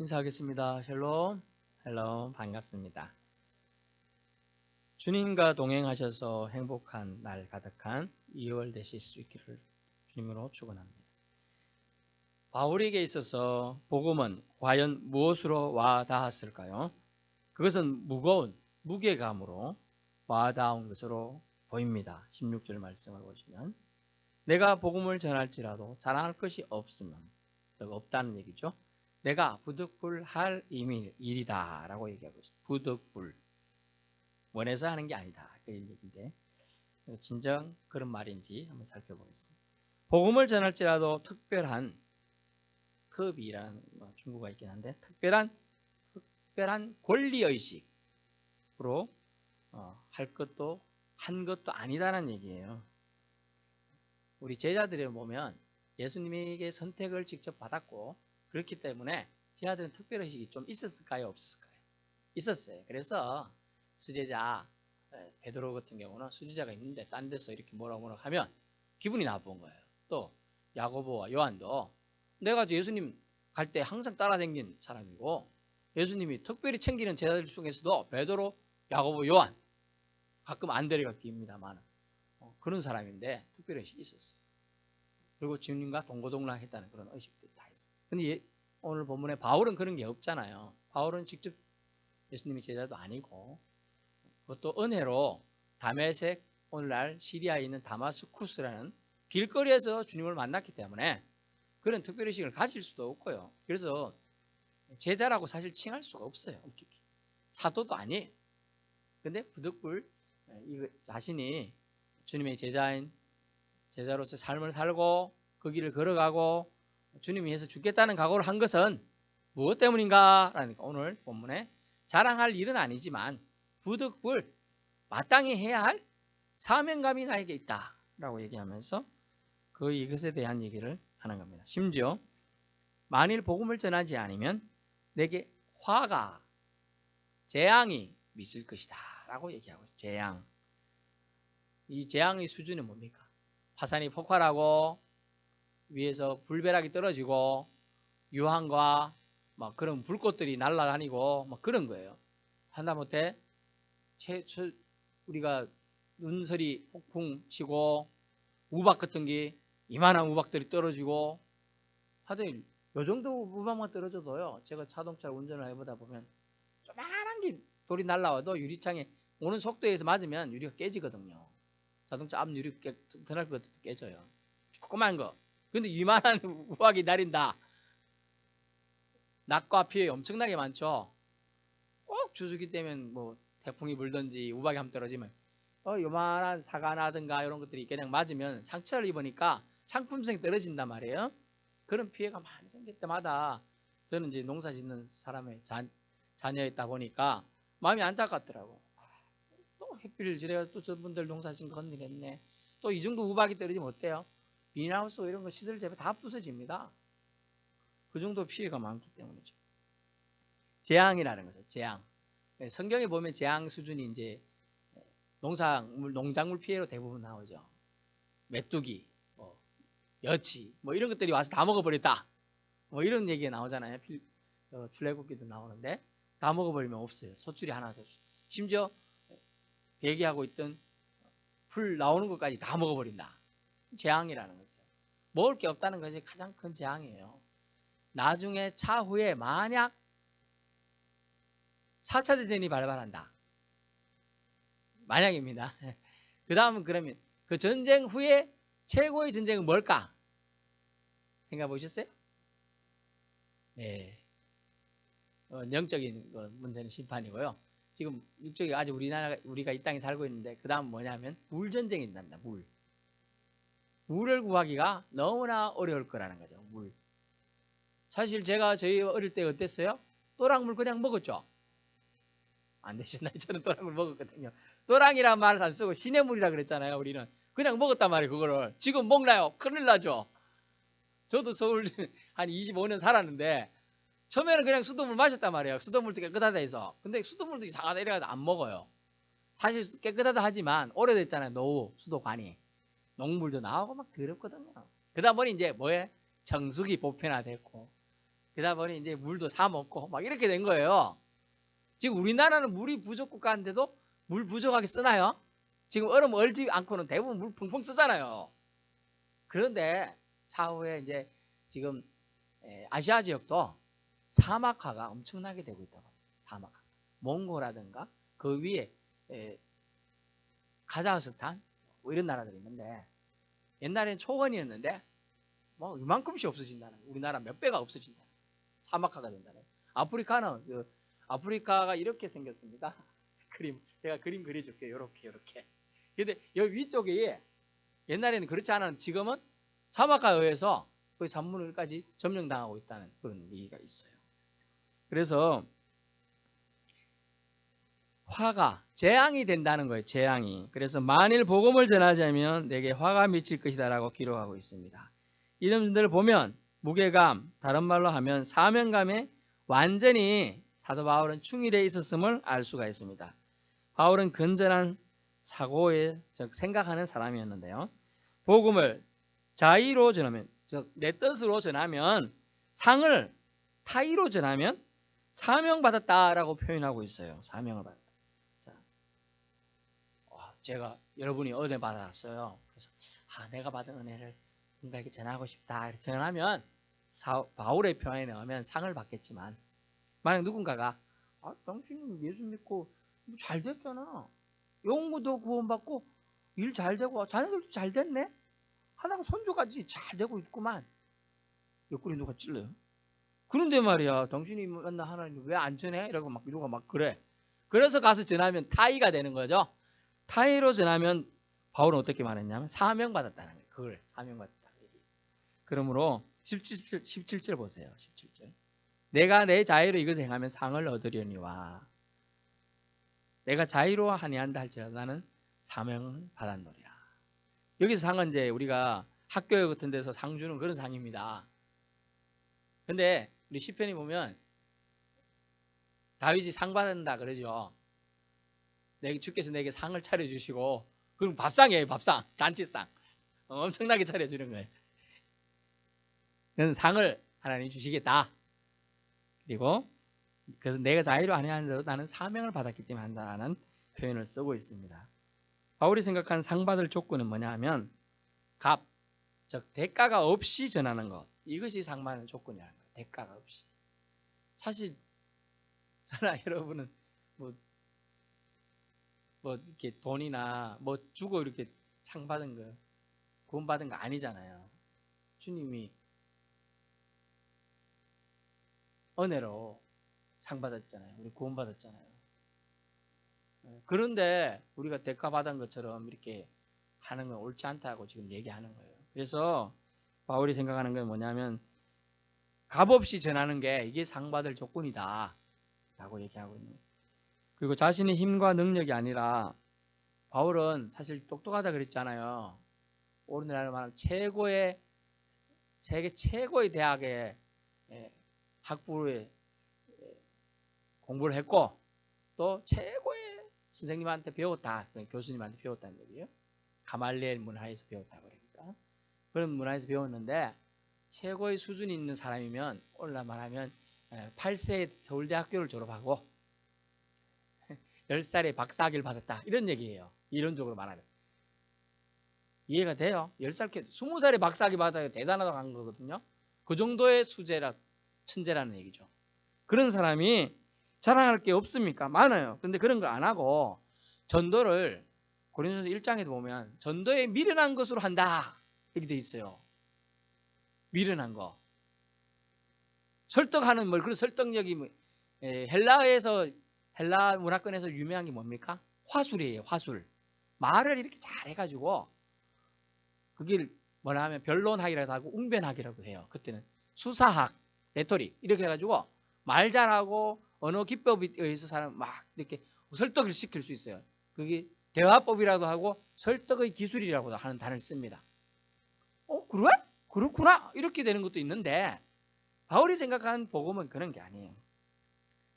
인사하겠습니다. 샬롬. 헬로, 반갑습니다. 주님과 동행하셔서 행복한 날 가득한 2월 되실 수 있기를 주님으로 축원합니다. 바울에게 있어서 복음은 과연 무엇으로 와 닿았을까요? 그것은 무거운 무게감으로 와 닿은 것으로 보입니다. 16절 말씀을 보시면 내가 복음을 전할지라도 자랑할 것이 없으면 없다는 얘기죠. 내가 부득불할 일이다 라고 얘기하고 있어요. 부득불. 원해서 하는 게 아니다. 그 얘기인데 진정 그런 말인지 한번 살펴보겠습니다. 복음을 전할지라도 특별한 특이라는 중국어가 있긴 한데 특별한 권리의식으로 할 것도 한 것도 아니다라는 얘기예요. 우리 제자들을 보면 예수님에게 선택을 직접 받았고 그렇기 때문에 제자들은 특별의식이 좀 있었을까요? 없었을까요? 있었어요. 그래서 수제자 베드로 같은 경우는 수제자가 있는데 딴 데서 이렇게 뭐라고 하면 기분이 나쁜 거예요. 또 야고보와 요한도 내가 예수님 갈 때 항상 따라다닌 사람이고 예수님이 특별히 챙기는 제자들 중에서도 베드로, 야고보, 요한 가끔 안 데려가 끼입니다만 그런 사람인데 특별의식이 있었어요. 그리고 주님과 동고동락했다는 그런 의식들이 다 있어요. 근데 오늘 본문에 바울은 그런 게 없잖아요. 바울은 직접 예수님의 제자도 아니고 그것도 은혜로 다메섹 오늘날 시리아에 있는 다마스쿠스라는 길거리에서 주님을 만났기 때문에 그런 특별의식을 가질 수도 없고요. 그래서 제자라고 사실 칭할 수가 없어요. 사도도 아니에요. 근데 부득불 자신이 주님의 제자로서 삶을 살고 그 길을 걸어가고 주님 위해서 죽겠다는 각오를 한 것은 무엇 때문인가? 라니까 오늘 본문에 자랑할 일은 아니지만 부득불 마땅히 해야 할 사명감이 나에게 있다 라고 얘기하면서 이것에 대한 얘기를 하는 겁니다. 심지어 만일 복음을 전하지 않으면 내게 화가 재앙이 미칠 것이다 라고 얘기하고 있어요. 재앙. 이 재앙의 수준은 뭡니까? 화산이 폭발하고 위에서 불벼락이 떨어지고 유황과 막 그런 불꽃들이 날아다니고 막 그런 거예요. 하다못해 우리가 눈설이 폭풍 치고 우박 같은 게 이만한 우박들이 떨어지고 하여튼 요 정도 우박만 떨어져도요. 제가 자동차 운전을 해보다 보면 조그만한 게 돌이 날라와도 유리창에 오는 속도에 의해서 맞으면 유리가 깨지거든요. 자동차 앞 유리 드날 것도 깨져요. 조그만 거. 근데 이만한 우박이 날린다. 낙과 피해 엄청나게 많죠. 꼭 주수기 때면 뭐 태풍이 불든지 우박이 한번 떨어지면 요만한 사과나든가 이런 것들이 그냥 맞으면 상처를 입으니까 상품성이 떨어진단 말이에요. 그런 피해가 많이 생길 때마다 저는 이제 농사 짓는 사람의 자녀였다 보니까 마음이 안타깝더라고. 또 햇빛을 지려서 또 저분들 농사 짓는 거 건드렸네. 또 이 정도 우박이 떨어지면 어때요? 비닐하우스 이런 거 시설 재배 다 부서집니다. 그 정도 피해가 많기 때문이죠. 재앙이라는 거죠. 재앙. 성경에 보면 재앙 수준이 이제 농작물 피해로 대부분 나오죠. 메뚜기, 여치, 이런 것들이 와서 다 먹어버렸다. 이런 얘기가 나오잖아요. 출애굽기도 나오는데 다 먹어버리면 없어요. 소출이 하나 없어요. 심지어 대기하고 있던 풀 나오는 것까지 다 먹어버린다. 재앙이라는 거죠. 먹을 게 없다는 것이 가장 큰 재앙이에요. 나중에 차후에 만약 4차 대전이 발발한다. 만약입니다. 그 다음은 그러면 그 전쟁 후에 최고의 전쟁은 뭘까? 생각해 보셨어요? 네. 영적인 문제는 심판이고요. 지금 육적이 아직 우리가 이 땅에 살고 있는데 그 다음 뭐냐면 물전쟁이 있답니다. 물을 구하기가 너무나 어려울 거라는 거죠. 물. 사실 저희 어릴 때 어땠어요? 또랑물 그냥 먹었죠. 안 되셨나요? 저는 또랑물 먹었거든요. 또랑이란 말을 안 쓰고 시냇물이라 그랬잖아요. 우리는 그냥 먹었단 말이에요. 그거를 지금 먹나요? 큰일 나죠. 저도 서울 한 25년 살았는데 처음에는 그냥 수돗물 마셨단 말이에요. 수돗물도 깨끗하다 해서. 근데 수돗물도 이상하다 이래가지고 안 먹어요. 사실 깨끗하다 하지만 오래됐잖아요. 노후 수도관이. 녹물도 나오고 막 더럽거든요. 그러다 보니 이제 정수기 보편화됐고 그러다 보니 이제 물도 사 먹고 막 이렇게 된 거예요. 지금 우리나라는 물이 부족 국가인데도 물 부족하게 쓰나요? 지금 얼음 얼지 않고는 대부분 물 펑펑 쓰잖아요. 그런데 차후에 이제 지금 아시아 지역도 사막화가 엄청나게 되고 있다고 합니다. 사막화. 몽고라든가 그 위에 카자흐스탄 뭐 이런 나라들이 있는데 옛날에는 초원이었는데 뭐 이만큼씩 없어진다는 거예요. 우리나라 몇 배가 없어진다. 사막화가 된다는 거예요. 아프리카는 아프리카가 이렇게 생겼습니다. 제가 그림 그려줄게요. 이렇게. 근데 여기 위쪽에 옛날에는 그렇지 않았는데 지금은 사막화에 의해서 거의 3분의 1까지 점령당하고 있다는 그런 얘기가 있어요. 그래서 화가 재앙이 된다는 거예요. 재앙이. 그래서 만일 복음을 전하자면 내게 화가 미칠 것이다 라고 기록하고 있습니다. 이런 분들을 보면 무게감, 다른 말로 하면 사명감에 완전히 사도 바울은 충실해 있었음을 알 수가 있습니다. 바울은 건전한 사고에 즉 생각하는 사람이었는데요. 복음을 자의로 전하면 즉 내 뜻으로 전하면 상을 타의로 전하면 사명받았다라고 표현하고 있어요. 사명을 받았다. 자, 제가 여러분이 은혜 받았어요. 그래서 내가 받은 은혜를 누군가에게 전하고 싶다. 전하면 바울의 표현에 넣으면 상을 받겠지만 만약 누군가가 당신은 예수 믿고 잘 됐잖아. 영구도 구원받고 일 잘 되고 자녀들도 잘 됐네. 하나가 손주까지 잘 되고 있구만. 옆구리 누가 찔러요. 그런데 말이야 당신이 만나 하나님 왜 안 전해? 이러고 막 누가 막 그래. 그래서 가서 전하면 타의가 되는 거죠. 타의로 전하면 바울은 어떻게 말했냐면 사명받았다는 거예요. 그걸 사명받았다. 그러므로 17절 보세요. 17절. 내가 내 자유로 이것을 행하면 상을 얻으려니와 내가 자유로 아니한다 할지라도 나는 사명을 받았노리라. 여기서 상은 이제 우리가 학교 같은 데서 상 주는 그런 상입니다. 근데 우리 시편이 보면 다윗이 상 받는다 그러죠. 주께서 내게 상을 차려주시고 그럼 밥상이에요. 밥상. 잔치상. 엄청나게 차려주는 거예요. 그런 상을 하나님 주시겠다. 그리고 그래서 내가 자유로 아니하는데도 나는 사명을 받았기 때문에 한다는 표현을 쓰고 있습니다. 바울이 생각한 상 받을 조건은 뭐냐 하면 값, 즉 대가가 없이 전하는 것. 이것이 상 받는 조건이라는 거예요. 대가가 없이. 사실 저나 여러분은 뭐 이렇게 돈이나 뭐 주고 이렇게 상 받은 거, 구원 받은 거 아니잖아요. 주님이 은혜로 상 받았잖아요. 우리 구원 받았잖아요. 그런데 우리가 대가 받은 것처럼 이렇게 하는 건 옳지 않다고 지금 얘기하는 거예요. 그래서 바울이 생각하는 건 뭐냐면 값없이 전하는 게 이게 상 받을 조건이다 라고 얘기하고 있는 거예요. 그리고 자신의 힘과 능력이 아니라 바울은 사실 똑똑하다 그랬잖아요. 오늘날 말하면 세계 최고의 대학에 학부에 공부를 했고 또 최고의 선생님한테 배웠다. 교수님한테 배웠다는 얘기예요. 가말리엘 문화에서 배웠다 그러니까. 그런 문화에서 배웠는데 최고의 수준이 있는 사람이면 오늘날 말하면 8세에 서울대학교를 졸업하고 10살에 박사학위를 받았다. 이런 얘기예요. 이론적으로 말하면. 이해가 돼요? 10살, 20살에 박사학위 받아야 대단하다고 한 거거든요. 그 정도의 수재라, 천재라는 얘기죠. 그런 사람이 자랑할 게 없습니까? 많아요. 근데 그런 거 안 하고 전도를 고린도서 1장에도 보면 전도에 미련한 것으로 한다. 이렇게 돼 있어요. 미련한 거. 설득하는 그런 설득력이 헬라 문화권에서 유명한 게 뭡니까? 화술이에요. 화술. 말을 이렇게 잘 해가지고 그게 뭐라 하면 변론학이라고 하고 웅변학이라고 해요. 그때는 수사학, 레토릭 이렇게 해가지고 말 잘하고 언어 기법에 의해서 사람 막 이렇게 설득을 시킬 수 있어요. 그게 대화법이라도 하고 설득의 기술이라고 하는 단어를 씁니다. 그래? 그렇구나. 이렇게 되는 것도 있는데 바울이 생각하는 복음은 그런 게 아니에요.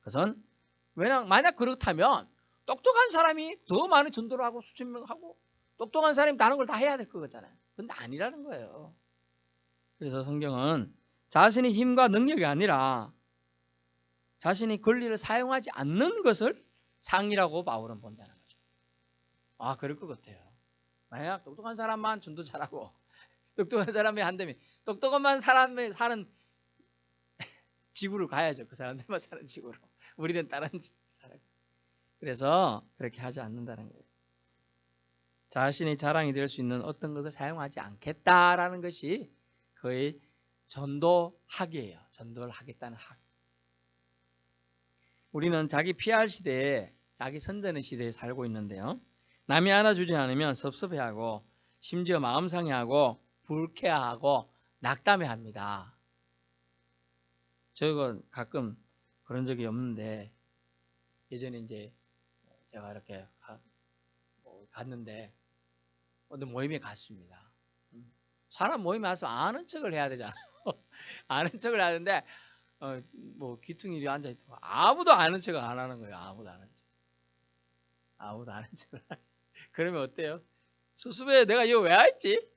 그것은 만약 그렇다면 똑똑한 사람이 더 많은 전도를 하고 수천 명 하고 똑똑한 사람이 다른 걸 다 해야 될 거잖아요. 근데 아니라는 거예요. 그래서 성경은 자신의 힘과 능력이 아니라 자신의 권리를 사용하지 않는 것을 상이라고 바울은 본다는 거죠. 아, 그럴 것 같아요. 만약 똑똑한 사람만 전도 잘하고 똑똑한 사람이 한다면 똑똑한 사람이 사는 지구로 가야죠. 그 사람들만 사는 지구로. 우리는 다른 지구로 살아요. 그래서 그렇게 하지 않는다는 거예요. 자신의 자랑이 될 수 있는 어떤 것을 사용하지 않겠다라는 것이 거의 전도학이에요. 전도를 하겠다는 학. 우리는 자기 PR 시대에, 자기 선전의 시대에 살고 있는데요. 남이 알아주지 않으면 섭섭해하고 심지어 마음 상해하고 불쾌하고 낙담해합니다. 저희가 가끔 그런 적이 없는데 예전에 이제 제가 이렇게 갔는데 어떤 모임에 갔습니다. 사람 모임에 와서 아는 척을 해야 되잖아요. 아는 척을 하는데 뭐 귀퉁이에 앉아있고 아무도 아는 척을 안 하는 거예요. 아무도 아는 척을. 그러면 어때요? 수습에 내가 이거 왜 왔지?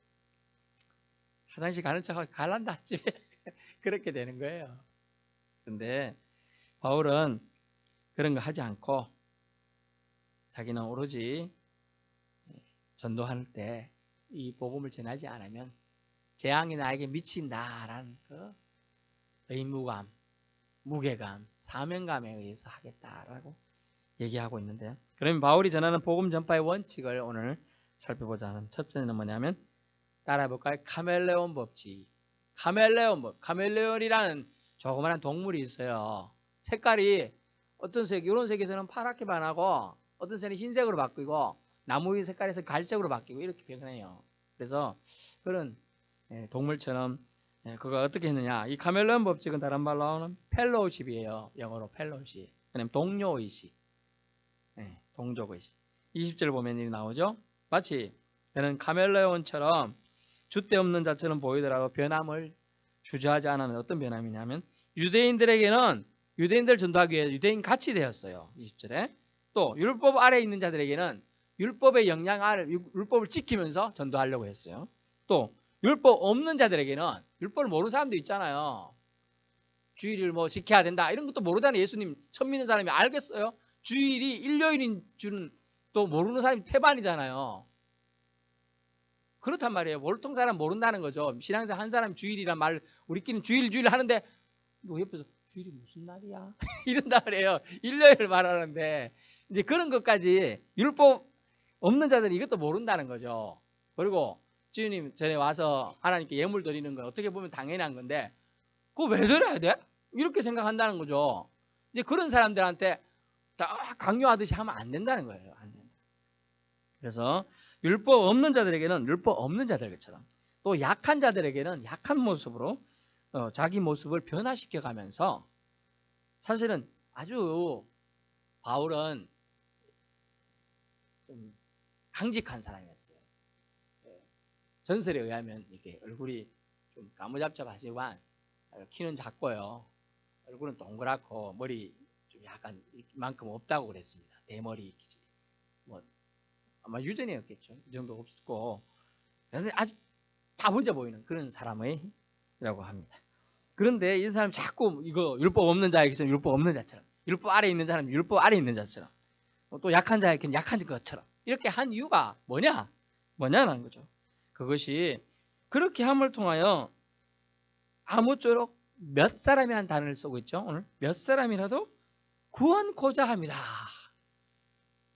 화장실 가는 척하고 갈란다 집에. 그렇게 되는 거예요. 근데 바울은 그런 거 하지 않고 자기는 오로지 전도할 때 이 복음을 전하지 않으면 재앙이 나에게 미친다라는 그 의무감, 무게감, 사명감에 의해서 하겠다라고 얘기하고 있는데, 그러면 바울이 전하는 복음 전파의 원칙을 오늘 살펴보자 하는 첫째는 뭐냐면, 따라해볼까요? 카멜레온 법칙. 카멜레온이라는 조그마한 동물이 있어요. 색깔이 어떤 색, 이런 색에서는 파랗게 변하고 어떤 색은 흰색으로 바뀌고 나무 색깔에서 갈색으로 바뀌고 이렇게 변해요. 그래서 그런 동물처럼 그거 어떻게 했느냐? 이 카멜레온 법칙은 다른 말로는 펠로우십이에요. 영어로 펠로우십. 그다음에 동료의식, 동족의식. 20절 보면 이 나오죠. 마치 그는 카멜레온처럼 줏대 없는 자처럼 보이더라도 변함을 주저하지 않으면 어떤 변함이냐면, 유대인들 전도하기 위해 유대인 같이 되었어요. 20절에. 또 율법 아래에 있는 자들에게는 율법의 영향 아래 율법을 지키면서 전도하려고 했어요. 또 율법 없는 자들에게는, 율법을 모르는 사람도 있잖아요. 주일을 뭐 지켜야 된다 이런 것도 모르잖아요. 예수님 처음 믿는 사람이 알겠어요? 주일이 일요일인 줄은 또 모르는 사람이 태반이잖아요. 그렇단 말이에요. 보통 사람 모른다는 거죠. 신앙생활 한 사람이 주일이란 말, 우리끼리는 주일 하는데 뭐 옆에서 주일이 무슨 날이야? 이런단 말이에요. 일요일을 말하는데 이제 그런 것까지 율법 없는 자들은 이것도 모른다는 거죠. 그리고 주님 전에 와서 하나님께 예물 드리는 건 어떻게 보면 당연한 건데 그거 왜 드려야 돼? 이렇게 생각한다는 거죠. 이제 그런 사람들한테 다 강요하듯이 하면 안 된다는 거예요. 안 된다. 그래서 율법 없는 자들에게는 율법 없는 자들처럼, 또 약한 자들에게는 약한 모습으로 자기 모습을 변화시켜 가면서, 사실은 아주 바울은 좀 강직한 사람이었어요. 전설에 의하면 이렇게 얼굴이 좀 까무잡잡하지만 키는 작고요. 얼굴은 동그랗고 머리 좀 약간 이만큼 없다고 그랬습니다. 대머리 기질. 뭐 아마 유전이었겠죠. 이 정도 없고, 그런데 아주 다 혼자 보이는 그런 사람이라고 합니다. 그런데 이 사람 자꾸 이거 율법 없는 자에게는 율법 없는 자처럼, 율법 아래 있는 사람은 율법 아래 있는 자처럼, 또 약한 자에게는 약한 것처럼 이렇게 한 이유가 뭐냐는 거죠. 그것이 그렇게 함을 통하여 아무쪼록 몇 사람이라는 단어를 쓰고 있죠. 오늘 몇 사람이라도 구원코자 합니다.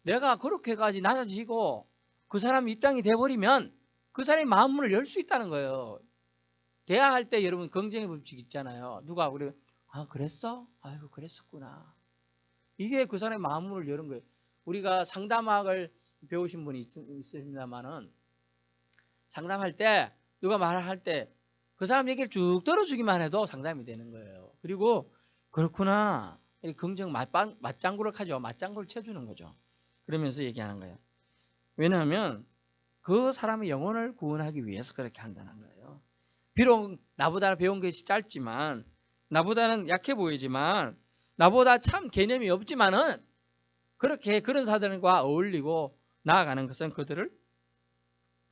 내가 그렇게까지 낮아지고 그 사람이 이 땅이 돼버리면 그 사람이 마음문을 열 수 있다는 거예요. 대화할 때 여러분 긍정의 법칙 있잖아요. 누가 우리 그랬어? 아이고 그랬었구나. 이게 그 사람의 마음문을 여는 거예요. 우리가 상담학을 배우신 분이 있습니다만은, 상담할 때 누가 말할 때 그 사람 얘기를 쭉 들어주기만 해도 상담이 되는 거예요. 그리고 그렇구나, 긍정 맞장구를 하죠. 맞장구를 쳐주는 거죠. 그러면서 얘기하는 거예요. 왜냐하면 그 사람의 영혼을 구원하기 위해서 그렇게 한다는 거예요. 비록 나보다 배운 것이 짧지만, 나보다는 약해 보이지만, 나보다 참 개념이 없지만은 그렇게 그런 사람들과 어울리고 나아가는 것은 그들을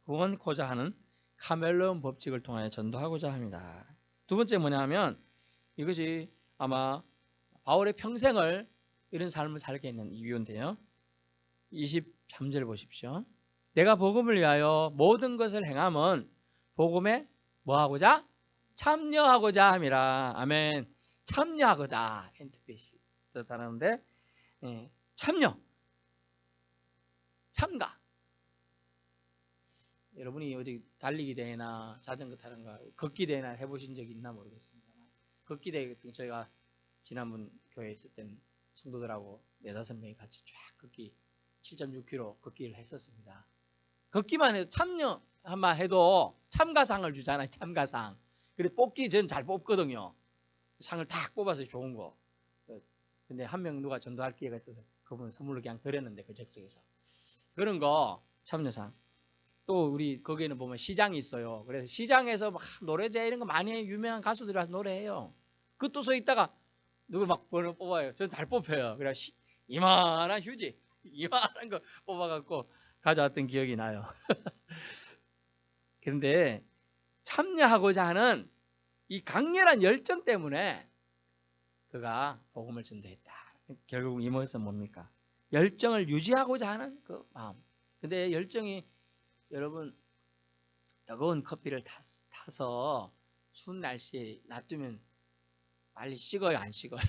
구원코자 하는 카멜레온 법칙을 통하여 전도하고자 합니다. 두 번째 뭐냐면 이것이 아마 바울의 평생을 이런 삶을 살게 했는 이유인데요. 23절 보십시오. 내가 복음을 위하여 모든 것을 행함은 복음에 뭐하고자? 참여하고자 함이라. 아멘. 참여하고다. 엔트페이스 뜻하는데 참여, 참가. 여러분이 어디 달리기 대회나 자전거 타는 거, 걷기 대회나 해보신 적이 있나 모르겠습니다. 걷기 대회 같은 저희가 지난번 교회에 있을 땐 성도들하고 4-5명이 같이 쫙 걷기 7.6km 걷기를 했었습니다. 걷기만 해도 참여만 해도 참가상을 주잖아요. 참가상. 그래 뽑기 전 잘 뽑거든요. 상을 탁 뽑아서 좋은 거. 근데 한 명 누가 전도할 기회가 있어서 그분 선물로 그냥 드렸는데 그 적석에서 그런 거 참여상. 또 우리 거기에는 보면 시장이 있어요. 그래서 시장에서 막 노래제 이런 거 많이 해요. 유명한 가수들이 와서 노래해요. 그것도 서 있다가 누구 막 번호 뽑아요. 전 잘 뽑혀요. 그래 이만한 휴지 이만한 거 뽑아갖고 가져왔던 기억이 나요. 그런데 참여하고자 하는 이 강렬한 열정 때문에 그가 복음을 전도했다. 결국 이 무엇은 뭡니까? 열정을 유지하고자 하는 그 마음. 근데 열정이 여러분 뜨거운 커피를 타서 추운 날씨에 놔두면 빨리 식어요, 안 식어요?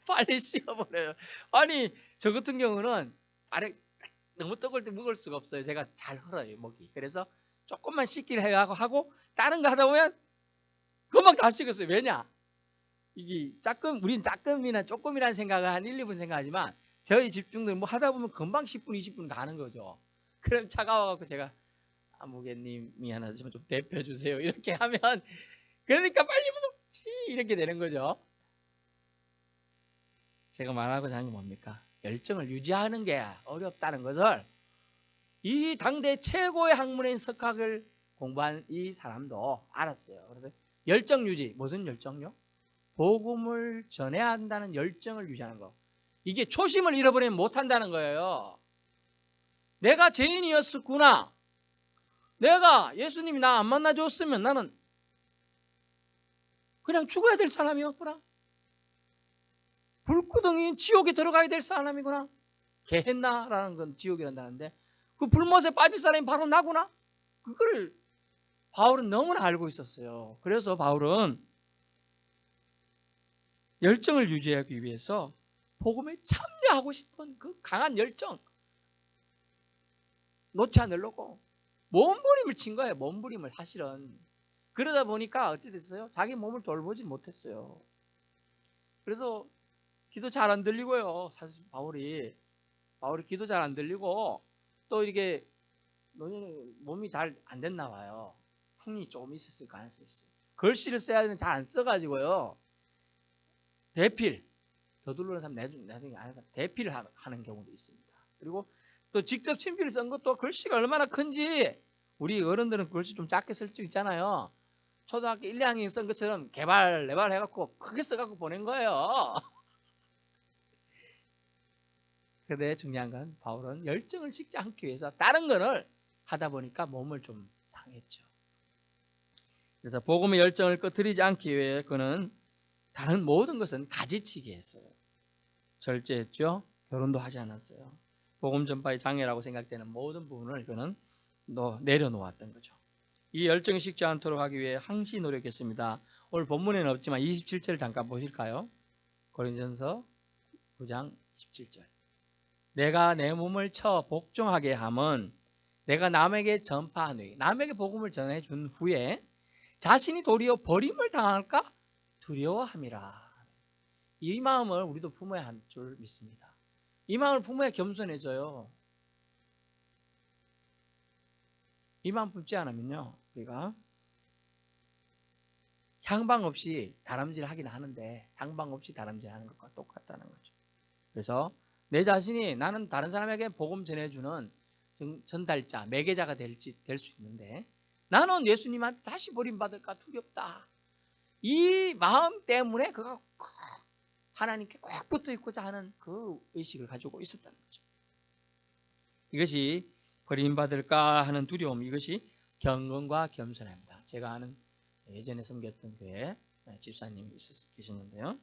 빨리 식어버려요. 아니 저 같은 경우는 너무 뜨거울 때 먹을 수가 없어요. 제가 잘 흘러요, 목이. 그래서 조금만 식기를 하고 다른 거 하다 보면 금방 다 식었어요. 왜냐? 이게 우린 조금이라는 생각을 한 1-2분 생각하지만 저희 집중도 뭐 하다 보면 금방 10분, 20분 가는 거죠. 그럼 차가워갖고 제가 무게님이 하나 좀 대표주세요. 이렇게 하면 그러니까 빨리 먹지 이렇게 되는 거죠. 제가 말하고자 하는 게 뭡니까? 열정을 유지하는 게 어렵다는 것을 이 당대 최고의 학문인 석학을 공부한 이 사람도 알았어요. 그래서 열정 유지, 무슨 열정요? 복음을 전해야 한다는 열정을 유지하는 거. 이게 초심을 잃어버리면 못한다는 거예요. 내가 죄인이었구나. 내가 예수님이 나 안 만나줬으면 나는 그냥 죽어야 될 사람이었구나. 불구덩이 지옥에 들어가야 될 사람이구나. 개했나라는 건 지옥이란다는데 그 불못에 빠질 사람이 바로 나구나. 그걸 바울은 너무나 알고 있었어요. 그래서 바울은 열정을 유지하기 위해서 복음에 참여하고 싶은 그 강한 열정 놓지 않으려고 몸부림을 친 거예요. 몸부림을 사실은. 그러다 보니까 어찌 됐어요? 자기 몸을 돌보지 못했어요. 그래서 기도 잘 안 들리고요. 사실 바울이 기도 잘 안 들리고 또 이렇게 몸이 잘 안 됐나 봐요. 흥이 조금 있었을 가능성이 있어요. 글씨를 써야 되는 잘 안 써가지고요. 대필 더둘러는 사람 나중에 안 해서 대필을 하는 경우도 있습니다. 그리고 또 직접 친필을 쓴 것도 글씨가 얼마나 큰지 우리 어른들은 글씨 좀 작게 쓸 수 있잖아요. 초등학교 1, 2학년 쓴 것처럼 개발 해갖고 크게 써갖고 보낸 거예요. 근데 중요한 건 바울은 열정을 식지 않기 위해서 다른 거를 하다 보니까 몸을 좀 상했죠. 그래서 복음의 열정을 꺼뜨리지 않기 위해 그는 다른 모든 것은 가지치기 했어요. 절제했죠. 결혼도 하지 않았어요. 복음 전파의 장애라고 생각되는 모든 부분을 그는 내려놓았던 거죠. 이 열정이 식지 않도록 하기 위해 항시 노력했습니다. 오늘 본문에는 없지만 27절을 잠깐 보실까요? 고린전서 9장 27절. 내가 내 몸을 쳐 복종하게 함은 내가 남에게 전파하노니 남에게 복음을 전해준 후에 자신이 도리어 버림을 당할까 두려워함이라. 이 마음을 우리도 품어야 할 줄 믿습니다. 이 마음을 품어야 겸손해져요. 이 마음 품지 않으면요 우리가 향방 없이 다람질 하긴 하는데 향방 없이 다람질 하는 것과 똑같다는 거죠. 그래서 내 자신이 나는 다른 사람에게 복음 전해주는 전달자, 매개자가 될 수 있는데 나는 예수님한테 다시 버림받을까 두렵다. 이 마음 때문에 그가 하나님께 꼭 붙어 있고자 하는 그 의식을 가지고 있었다는 거죠. 이것이 버림받을까 하는 두려움, 이것이 경건과 겸손합니다. 제가 아는 예전에 섬겼던 교회 집사님이 계셨는데요.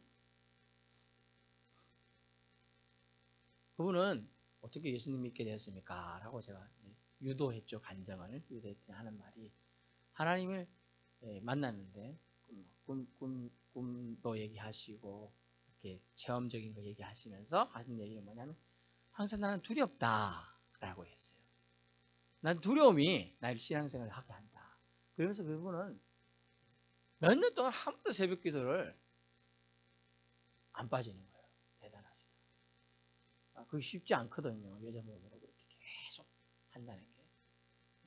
그분은 어떻게 예수님 믿게 되었습니까? 라고 제가 유도했죠. 간증을 유도했더니 하는 말이, 하나님을 만났는데 꿈도 얘기하시고 이렇게 체험적인 거 얘기하시면서 하신 얘기가 뭐냐면, 항상 나는 두렵다 라고 했어요. 난 두려움이 나를 신앙생활을 하게 한다. 그러면서 그분은 몇 년 동안 한 번도 새벽 기도를 안 빠지는 거예요. 대단하시다. 그게 쉽지 않거든요. 여자 몸으로 그렇게 계속 한다는 게.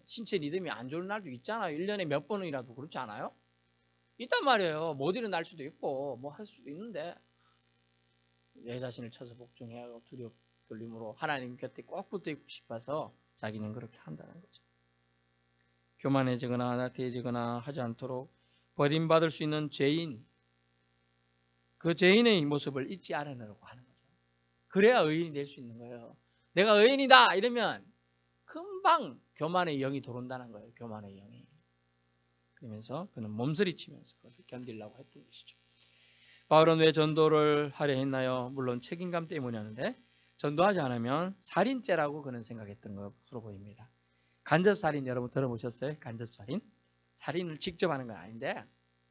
신체 리듬이 안 좋은 날도 있잖아요. 1년에 몇 번이라도. 그렇지 않아요? 있단 말이에요. 못 일어날 수도 있고 뭐 할 수도 있는데, 내 자신을 쳐서 복종해야 하고 두렵 돌림으로 하나님 곁에 꼭 붙어 있고 싶어서 자기는 그렇게 한다는 거죠. 교만해지거나 나태해지거나 하지 않도록 버림받을 수 있는 죄인, 그 죄인의 모습을 잊지 않으려고 하는 거죠. 그래야 의인이 될 수 있는 거예요. 내가 의인이다 이러면 금방 교만의 영이 들어온다는 거예요. 교만의 영이. 그러면서 그는 몸서리치면서 그것을 견디려고 했던 것이죠. 바울은 왜 전도를 하려 했나요? 물론 책임감 때문이었는데, 전도하지 않으면 살인죄라고 그는 생각했던 것으로 보입니다. 간접살인 여러분 들어보셨어요? 간접살인? 살인을 직접 하는 건 아닌데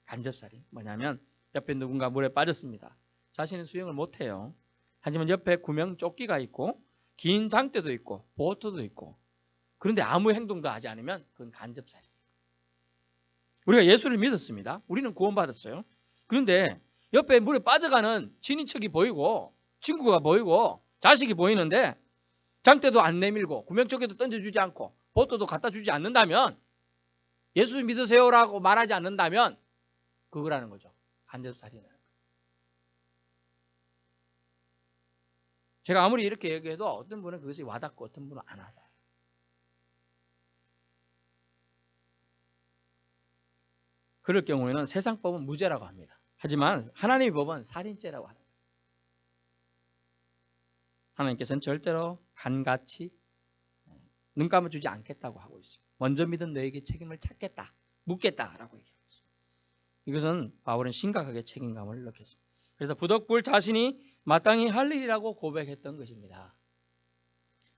간접살인 뭐냐면, 옆에 누군가 물에 빠졌습니다. 자신은 수영을 못해요. 하지만 옆에 구명조끼가 있고 긴 장대도 있고 보트도 있고, 그런데 아무 행동도 하지 않으면 그건 간접살인. 우리가 예수를 믿었습니다. 우리는 구원받았어요. 그런데 옆에 물에 빠져가는 친인척이 보이고 친구가 보이고 자식이 보이는데 장대도 안 내밀고 구명조끼도 던져주지 않고 보트도 갖다 주지 않는다면, 예수 믿으세요라고 말하지 않는다면 그거라는 거죠. 간접살인이라는 거예요. 제가 아무리 이렇게 얘기해도 어떤 분은 그것이 와닿고 어떤 분은 안 와닿아요. 그럴 경우에는 세상 법은 무죄라고 합니다. 하지만 하나님의 법은 살인죄라고 합니다. 하나님께서는 절대로 간같이 눈 감아주지 않겠다고 하고 있어요. 먼저 믿은 너에게 책임을 찾겠다, 묻겠다라고 얘기하고 있어요. 이것은 바울은 심각하게 책임감을 느꼈습니다. 그래서 부덕불 자신이 마땅히 할 일이라고 고백했던 것입니다.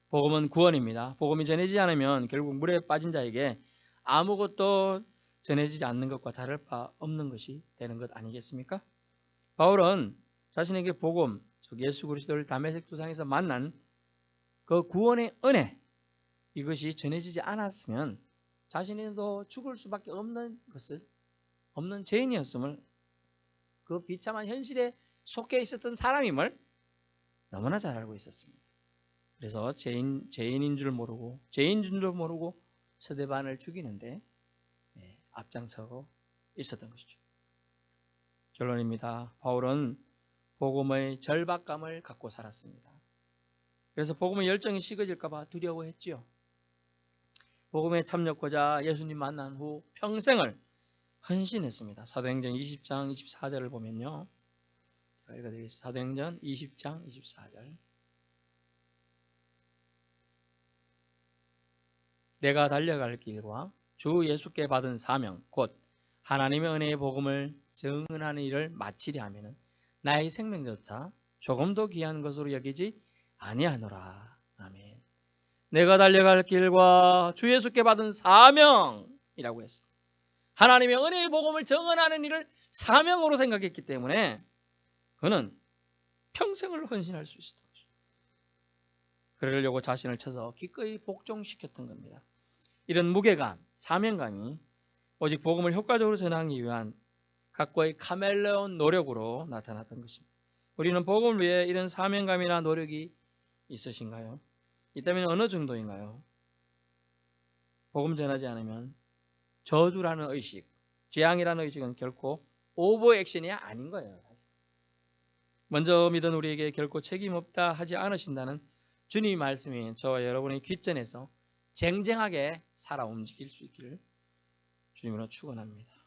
복음은 구원입니다. 복음이 전해지지 않으면 결국 물에 빠진 자에게 아무것도 전해지지 않는 것과 다를 바 없는 것이 되는 것 아니겠습니까? 바울은 자신에게 복음, 즉 예수 그리스도를 다메섹 도상에서 만난 그 구원의 은혜, 이것이 전해지지 않았으면 자신도 죽을 수밖에 없는 죄인이었음을, 그 비참한 현실에 속해 있었던 사람임을 너무나 잘 알고 있었습니다. 그래서 죄인인 줄 모르고 스데반을 죽이는데 앞장서고 있었던 것이죠. 결론입니다. 바울은 복음의 절박감을 갖고 살았습니다. 그래서 복음의 열정이 식어질까 봐 두려워했지요. 복음에 참여하고자 예수님 만난 후 평생을 헌신했습니다. 사도행전 20장 24절을 보면요. 제가 읽어드리겠습니다. 사도행전 20장 24절. 내가 달려갈 길과 주 예수께 받은 사명 곧 하나님의 은혜의 복음을 증언하는 일을 마치려 하면 나의 생명조차 조금도 귀한 것으로 여기지 아니하노라. 아멘. 내가 달려갈 길과 주 예수께 받은 사명이라고 했어요. 하나님의 은혜의 복음을 증언하는 일을 사명으로 생각했기 때문에 그는 평생을 헌신할 수 있었던 것이죠. 그러려고 자신을 쳐서 기꺼이 복종시켰던 겁니다. 이런 무게감, 사명감이 오직 복음을 효과적으로 전하기 위한 각고의 카멜레온 노력으로 나타났던 것입니다. 우리는 복음을 위해 이런 사명감이나 노력이 있으신가요? 있다면 어느 정도인가요? 복음 전하지 않으면 저주라는 의식, 재앙이라는 의식은 결코 오버액션이 아닌 거예요. 사실. 먼저 믿은 우리에게 결코 책임 없다 하지 않으신다는 주님의 말씀이 저와 여러분의 귓전에서 쟁쟁하게 살아 움직일 수 있기를 주님으로 축원합니다.